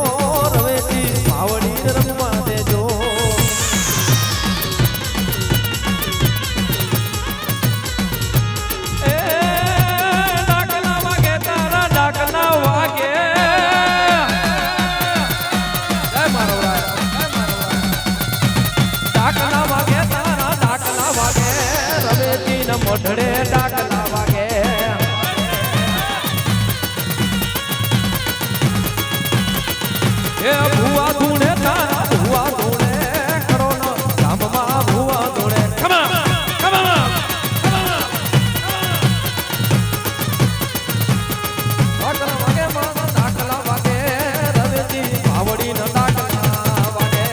રવેતી પાવડી રમવા દેજો મોઢડે ડાકલા વાગે એ ભુવા ધૂણે તારા ભુવા ધૂણે કરોનો ગામમાં ભુવા ધૂણે ખમા ખમા ડાકલા વાગે મારા ડાકલા વાગે રવેતી પાવડી ન ડાકલા વાગે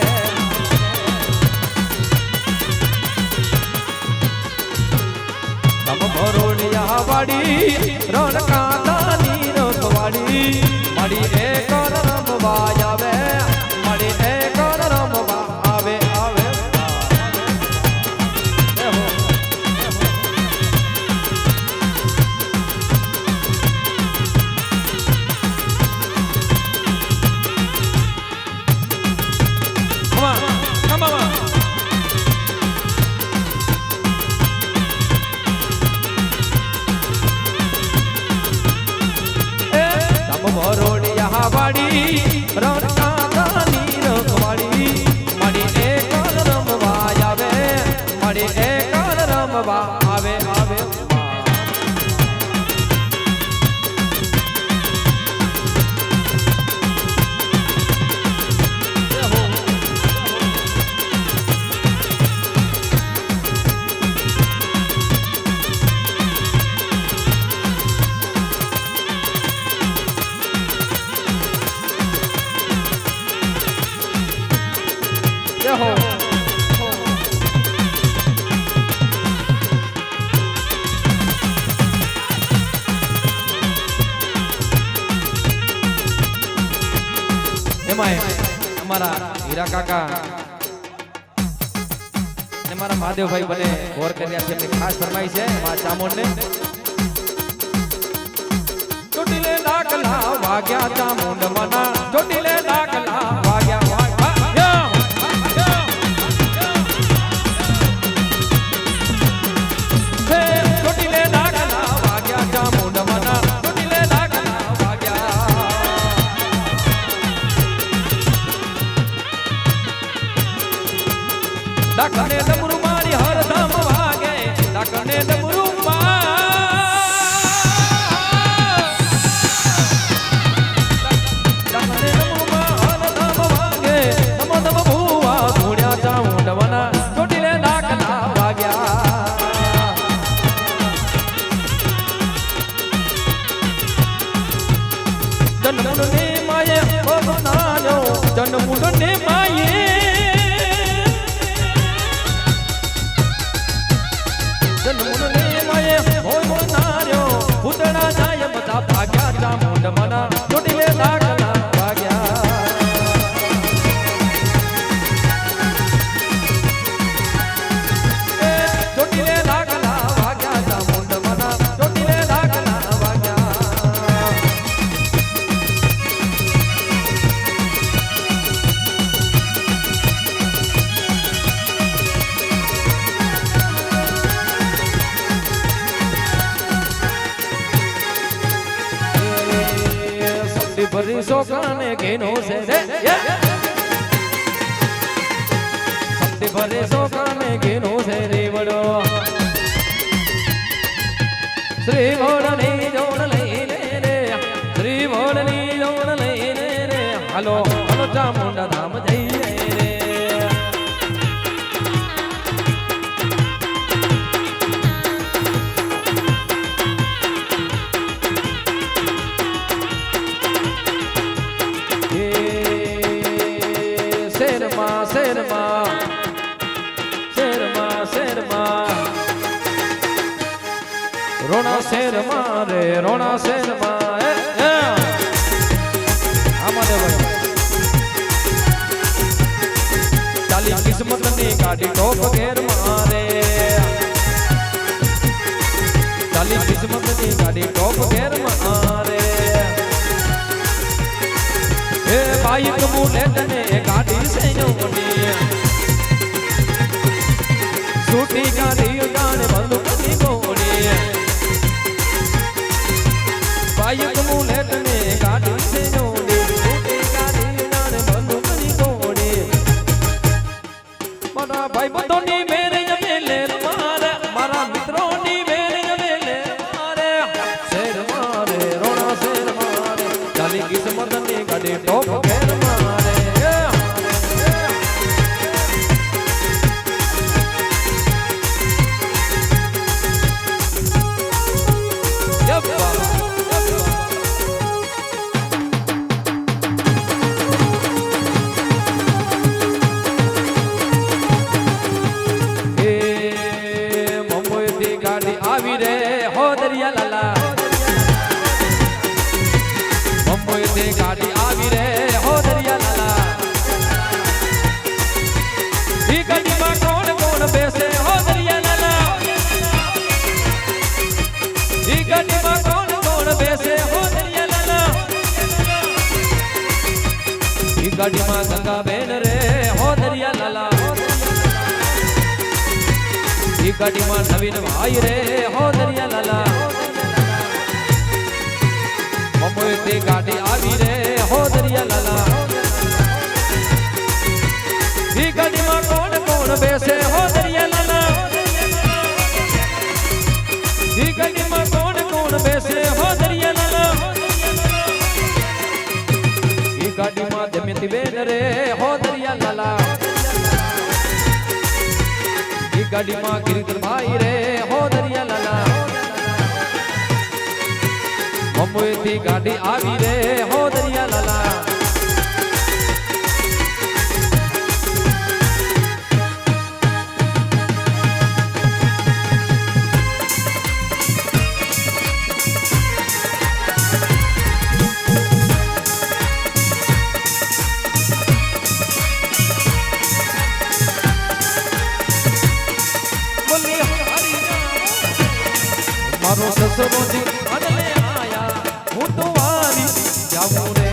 રખવાડી રણકાની રખવાડી મારી એકલ રમવા આવે મારી એકલ રમવા આવે આવે અમારા હીરા કાકા ને મારા મહાદેવભાઈ બને ગોર કર્યા છે એમની ખાસ ફરમાઈ છે મા ચામુંડ ને ચોટીલે ડાકલા વાગ્યા ચામુંડ મના ચોટીલે ડાકલા વાગ્યા ડાકણે ડમરૂ મારી હરદમ વાગે ડાકણે ડમરૂ ડાકણે ડમરૂ હરદમ વાગે નમો નમ ભુવા ધૂણ્યા ચામુંડવના ચોટીલે ડાકલા વાગ્યા જન્મુંડને માયે ભવનાયો જન્મુંડને માયે જન્મુંડને માયે ભવનાયો ભૂતણા જાય બધા ભાગ્યા ચામુંડ મના ચોટીલે ડાકલા વાગ્યા ચોટીલે ડાકલા વાગ્યા ચામુંડ મના ચોટીલે ડાકલા વાગ્યા ભરી સોકાને ઘેનો છે રે સત્ય ભરે સોકાને ઘેનો છે રે વડો શ્રી ભોળની જોડ લઈને રે શ્રી ભોળની જોડ લઈને રે હાલો હાલો ચામુંડા ધામ જઈએ રે રોણા શેર મારે રોણા શેર માં ચાલી કિસ્મત ની કાઢી ટોપ ઘેર મારે ચાલી કિસ્મત ની કાઢી ટોપ ઘેર મારે એ બાઈક બુલેટ ને ગાડી છે યૌવની છૂટી ગાડી ઉડાને બંદૂક ની ગોળી બાઈક બુલેટ ને ગાડી છે યૌવની છૂટી ગાડી ઉડાને બંદૂક ની ગોળી મારા ભાઈ બંધોની મેરે જમેલે મારા મારા મિત્રોની મેરે જમેલે મારે શેર મારે રોણા શેર મારે ચાલી કિસ્મત ની ગાડી ટોપ ઘેર મારે ગાડી આવી રે હો દરિયા લાલા મુંબઈ થી ગાડી આવી રે હો દરિયા લાલા ઈ ગાડીમાં કોણ કોણ બેસે હો દરિયા લાલા ઈ ગાડીમાં કોણ કોણ બેસે હો દરિયા લાલા ઈ ગાડીમાં ગંગા બેન રે હો દરિયા લાલા ઈ ગાડીમાં નવીન ભાઈ રે હો દરિયા લાલા મુંબઈ થી ગાડી આવી રે હો દરિયા દરિયા લાલા ઈ ગાડીમાં કોણ કોણ બેસે હો દરિયા લાલા ઈ ગાડીમાં કોણ કોણ બેસે હો દરિયા લાલા ઈ ગાડીમાં દમયંતી બેન રે હો દરિયા લાલા ઈ ગાડીમાં ગિરિધર ભાઈ રે હો દરિયા લાલા મુંબઈથી ગાડી આવી રે હો દરિયા લાલા મારો સસરો જી અનલે આયા હું તો વારી જાઉં રે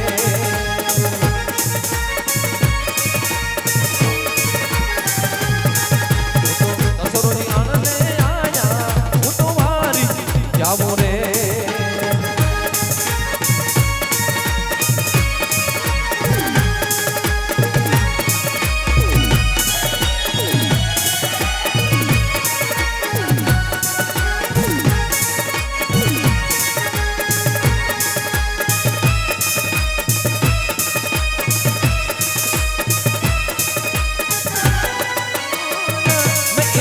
સસરો જી અનલે આયા હું તો વારી જાઉં રે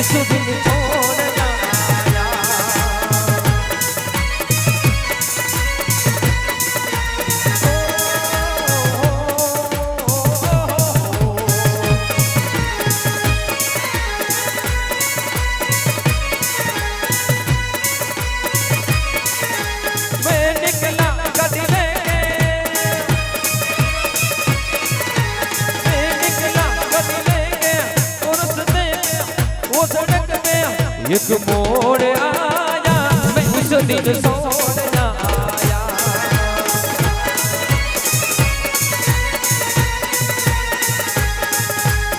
इस दिन छोड़ जाया मैं निकला गाड़ी लेके मैं निकला गाड़ी लेके और उसने वो सड़क में एक मोड़ आया मैं उस दिन छोड़ आया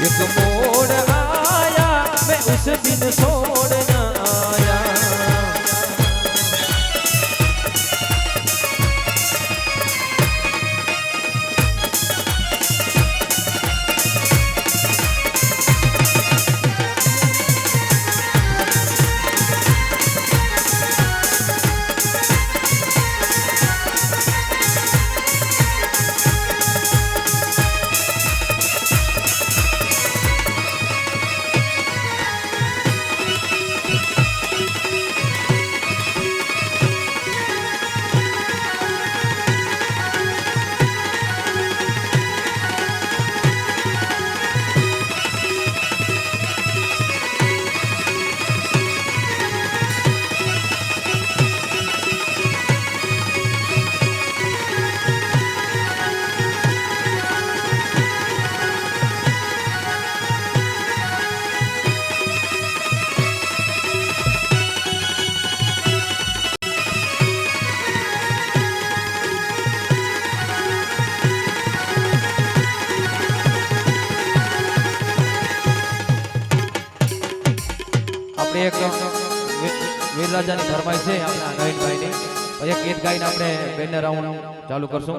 एक मोड़ आया मैं उस दिन छोड़ आया આપણે એક વીરરાજાની ફરમાઈ છે આપણા નવીનભાઈની એક ગીત ગાઈને આપણે બેનર રાઉન્ડ ચાલુ કરશું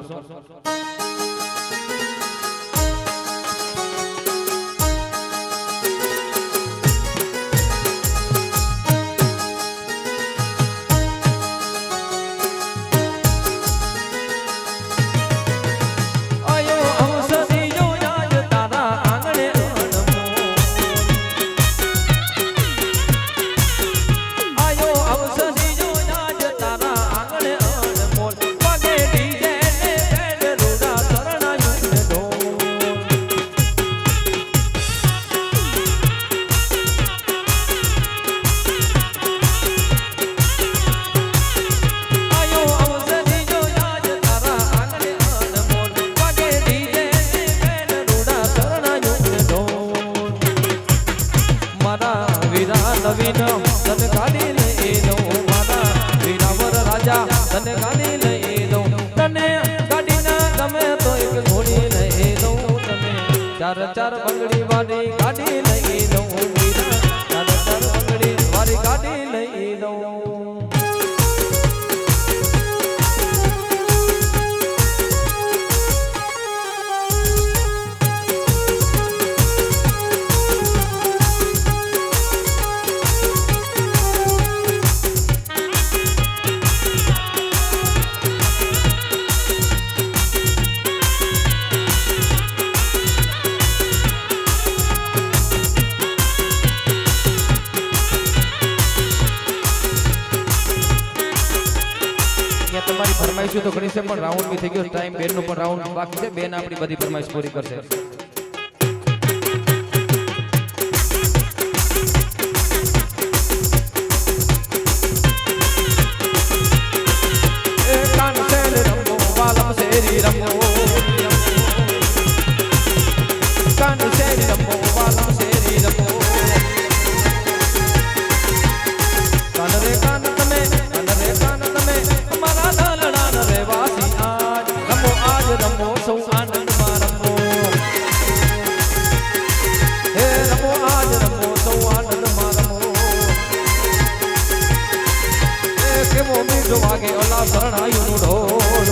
તને ગાડી લઈ દઉં તને ગાડી ના ગમે તો એક ઘોડી લઈ દઉં તને ચાર ચાર બંગડી વાળી ગાડી લઈ દઉં ચાર ચાર બંગડી વાળી ગાડી લઈ દઉં હજી તો ઘણી છે પણ રાઉન્ડ બી થઈ ગયો ટાઈમ બેન નો પણ રાઉન્ડ બાકી છે બેન આપણી બધી ફરમાઈશ પૂરી કરશે વાગે ઓલા શરણાયું ઢોલ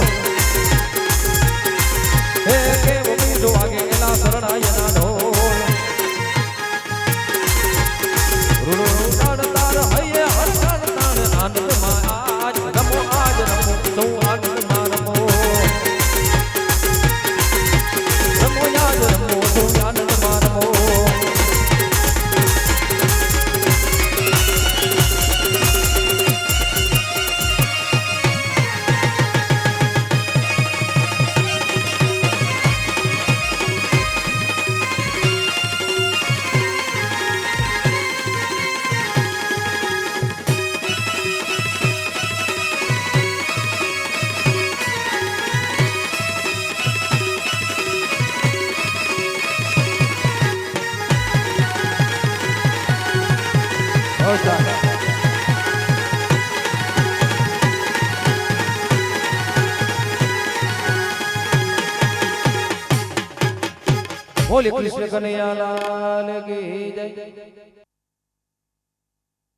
હે કેવો મીઠો વાગે એલા શરણાયના ઢોલ રૂડો તાડ તાર હૈયે હરતાડ તાડ આનંદમાં આજ રમો સૌ આનંદમાં રમો યાદ રમો સૌ આનંદમાં રમો બોલે કૃષ્ણ કનૈયા લાલ કી જય